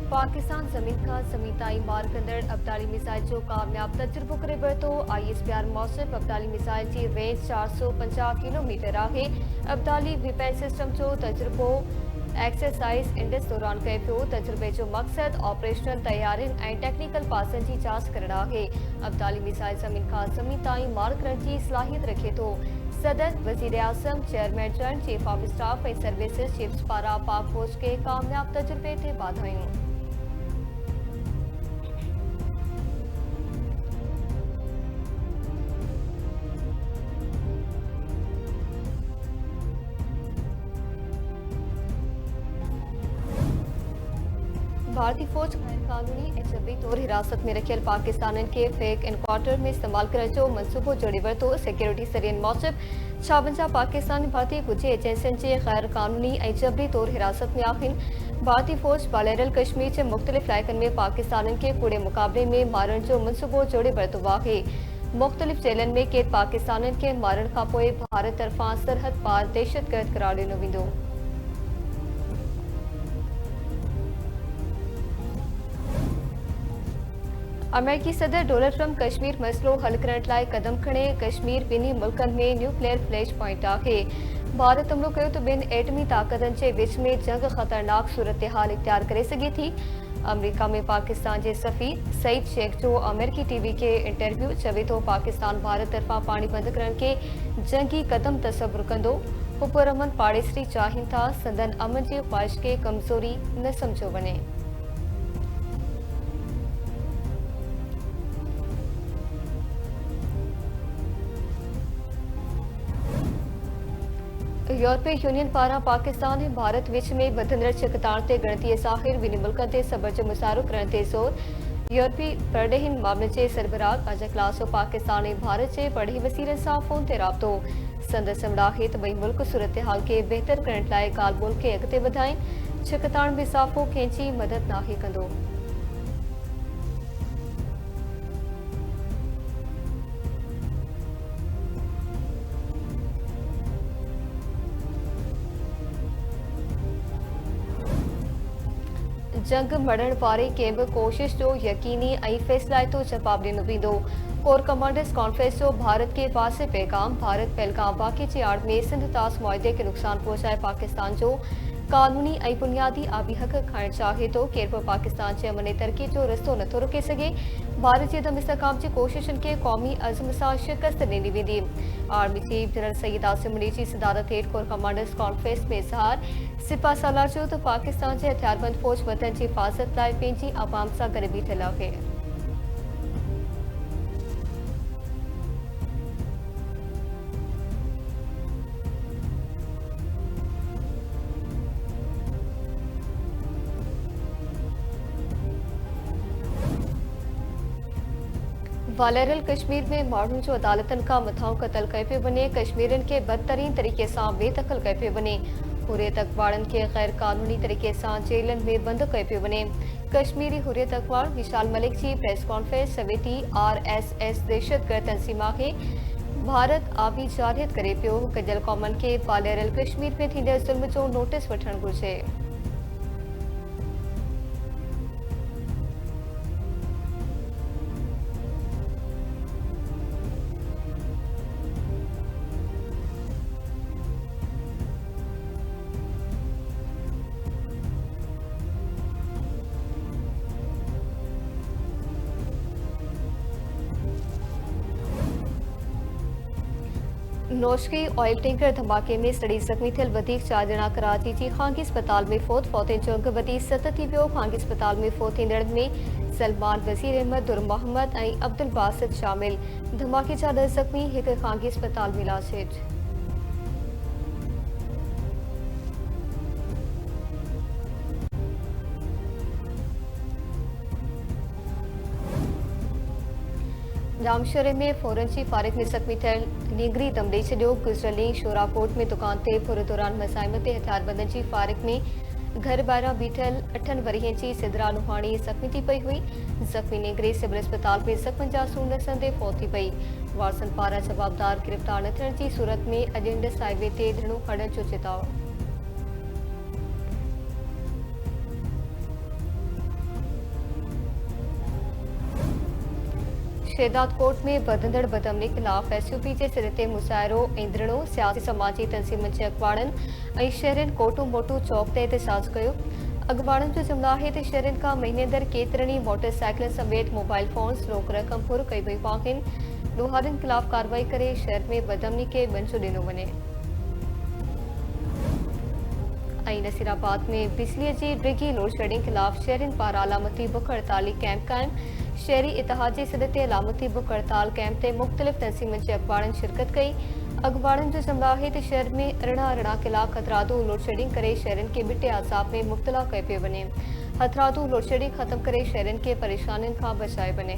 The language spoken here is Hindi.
पाकिस्तान ज़मीन खां ज़मीन ताईं मार कंदड़ अब्दाली मिसाइल जो कामयाब तजुर्बो करे वरितो। ISPR मौसिफ़ अब्दाली मिसाइल जी रेंज 450 किलोमीटर आहे। अब्दाली वेपन सिस्टम जो तजुर्बो एक्सरसाइज़ इंडस दौरान कयो पियो। तजुर्बे जो मक़सद ऑपरेशनल तैयारियुनि ऐं टेक्निकल पासनि जी जांच करणु आहे। अब्दाली मिसाइल ज़मीन खां ज़मीन ताईं मार करण जी सलाहियत रखे थो। सदर, वज़ीर आज़म, chairman general, chief of staff ऐं सर्विसिस चीफ्स पारां पाक फ़ौज खे कामयाब तजुर्बे ते वाधायूं। भारतीय फौज गैर कानूनी ऐं जबरी तौर हिरासत में रखियल पाकिस्तानियुनि खे फेक इनकाउंटर में इस्तेमाल करण जो मंसूबो जोड़े वरितो। सिक्योरिटी सरियनि मूजिब 56 पाकिस्तानी भारतीय कुझु एजेंसियुनि जे गैर कानूनी ऐं जबरी तौर हिरासत में आहिनि। भारतीय फौज बालेरल कश्मीर जे मुख़्तलिफ़ इलाइक़नि में पाकिस्तानियुनि खे कूड़े मुक़ाबले में मारण जो मंसूबो जोड़े वरितो आहे। मुख़्तलिफ़ जेलनि में क़ैद पाकिस्तानियुनि खे मारण खां पोइ भारत तरफ़ां सरहद पार दहशतगर्द करार ॾिनो वेंदो। अमेरिकी सदर डोनाल्ड ट्रंप कश्मीर मसइलो हल करण लाइ क़दम खणे। कश्मीर ॿिन्ही मुल्कनि में न्यूक्लियर फ्लैश पॉइंट आहे। भारत हमलो कयो त ॿिनि एटमी ताक़तनि जे विच में जंग ख़तरनाक सूरतहाल इख्तियार करे सघे थी। अमेरिका में पाकिस्तान जे सफ़ीर सईद शेख जो अमेरिकी टीवी खे इंटरव्यू चवे थो पाकिस्तान भारत तरफ़ां पाणी बंदि करण खे जंगी क़दम तसवुरु कंदो। हू पुरअमन पाड़ेसरी चाहिनि था, संदन अमन जी ख़्वाहिश खे कमज़ोरी न सम्झो वञे। यूरोपीय यूनियन पारां पाकिस्तान ऐं भारत विच में वधंदड़ छिकताण ते ॻणितीअ साहिर ॿिन्ही मुल्कनि ते सबर जो मुज़ाहिरो करण ते ज़ोर। यूरोपी परॾेहिनि मामलनि जे सरबराह अज क्लासो पाकिस्तान ऐं भारत जे परॾेही वसीलनि सां फ़ोन ते राबितो। संदसि चवणु आहे त ॿई मुल्क सूरतहाल खे बहितर करण लाइ ॻाल्हि ॿोल खे अॻिते वधाइनि। छिकताण में इज़ाफ़ो कंहिंजी मदद नाहे कंदो। जंग मरण वारे कंहिं बि कोशिश जो यकीनी ऐं फ़ैसिलाइतो जवाब ॾिनो वेंदो। कोर कमांडर्स कॉन्फ्रेंस जो भारत के वाज़िह पैगाम। भारत पहलगाम वाक़े जी आड़ में सिंध तास मुआहिदे खे नुक़सान पहुचाए पाकिस्तान जो कानूनी ऐं बुनियादी आबी हक़ खाइण चाहे थो। केरु बि पाकिस्तान जे अमन ऐं तरक़ी जो रस्तो नथो रोके सघे। भारत जे दम इस्तहकाम जी कोशिशुनि खे क़ौमी अज़्म सां शिकस्त ॾिनी वेंदी। Army chief general Syed Asim Munir जी सदारत हेठि कोर कमांडर्स कॉन्फ्रेंस में इज़हार। सिपा सालार चयो त पाकिस्तान जे हथियारबंद फ़ौज वतन जी हिफ़ाज़त लाइ पंहिंजी आवाम सां गॾु बीठल आहे। बालेरल कश्मीर में माण्हुनि जो अदालतनि खां मथां क़तल कयो पियो वञे। कश्मीरियुनि खे बदतरीन तरीक़े सां बेदख़ल कयो पियो वञे। हुरियत अख़बारनि खे गैर कानूनी तरीक़े सां जेलनि में बंदि कयो पियो वञे। कश्मीरी हुरियत अख़बार विशाल मलिक जी प्रेस कॉन्फ्रेंस चवे थी RSS दहशतगर्द तंज़ीम आहे। भारत आबी जारियत करे पियो। गॾियल क़ौमनि खे बालेरल कश्मीर में थींदड़ ज़ुल्म जो नोटिस वठणु घुरिजे। नौशकी ऑयल टैंकर धमाके में सड़ी ज़ख़्मी थियल वधीक 4 ॼणा कराची जी ख़ांगी अस्पताल में फ़ौत। फ़ौतनि जो अंग वधी 7 थी वियो। ख़ांगी अस्पताल में फ़ौत थींदड़नि में सलमान, वज़ीर अहमद, दुर मोहम्मद ऐं अब्दुल बासित शामिल। धमाके जा 10 ज़ख़्मी हिकु ख़ांगी अस्पताल में इलाज हेठि। जामशोरे में फोरेंसिक फारिग में ज़ख़्मी थियल नीगरी दम ॾेई छॾियो। गुज़िरियल ॾींहुं शोराकोट में दुकान ते फुर दौरान मज़ाहिम ते हथियारबंदनि जी फारिग में घर ॿाहिरां बीठल 8 वरियनि जी सिदरा लुहाणी ज़ख़्मी थी पई हुई। ज़ख़्मी ने ग्रे सिविल अस्पताल में ज़ख़्मनि जा सूर ॾसंदे फौत थी पई। वारसनि पारां जवाबदार गिरफ़्तार न थियण जी सूरत में अॼंड साहिबे ते धणो हणण जो चिताओ। शहदाद कोट में वधंदड़ बदअमनी खिलाफ़ एसयूपी जे सिर ते मुज़ाहिरो ऐं धरणो सियासी समाजी तंज़ीमुनि जे अॻुवाणनि ऐं शहरनि कोटू मोटू चौक ते एहतजाज कयो। अॻुवाणनि जो जुमिलो आहे त शहरनि खां महीने अंदरि केतिरनि ई मोटरसाइकिलनि समेत मोबाइल फ़ोन्स रोक रक़म फुर कई वयूं आहिनि। ॾोहारियुनि ख़िलाफ़ कार्रवाई करे शहर में बदअमनी खे मंचो ॾिनो वञे। ऐं नसीराबाद में बिजलीअ जी डिघी लोड शेडिंग ख़िलाफ़ शहरनि पारां अलामती बुख हड़ताली कैंप क़ाइमु। शहरी इतिहाद जे सॾ ते अलामती बुख हड़ताल कैंप ते मुख़्तलिफ़ तंज़ीमुनि जे अॻुवाणनि शिरकत कई। अॻुवाणनि जो जुमिलो आहे त शहर में अरिड़हं कलाक हथरादू लोड शेडिंग करे शहरनि खे ॿिटे अज़ाब में मुब्तला कयो पियो वञे। हथरादू लोड शेडिंग ख़त्म करे शहरनि खे परेशानियुनि खां बचाए वञे।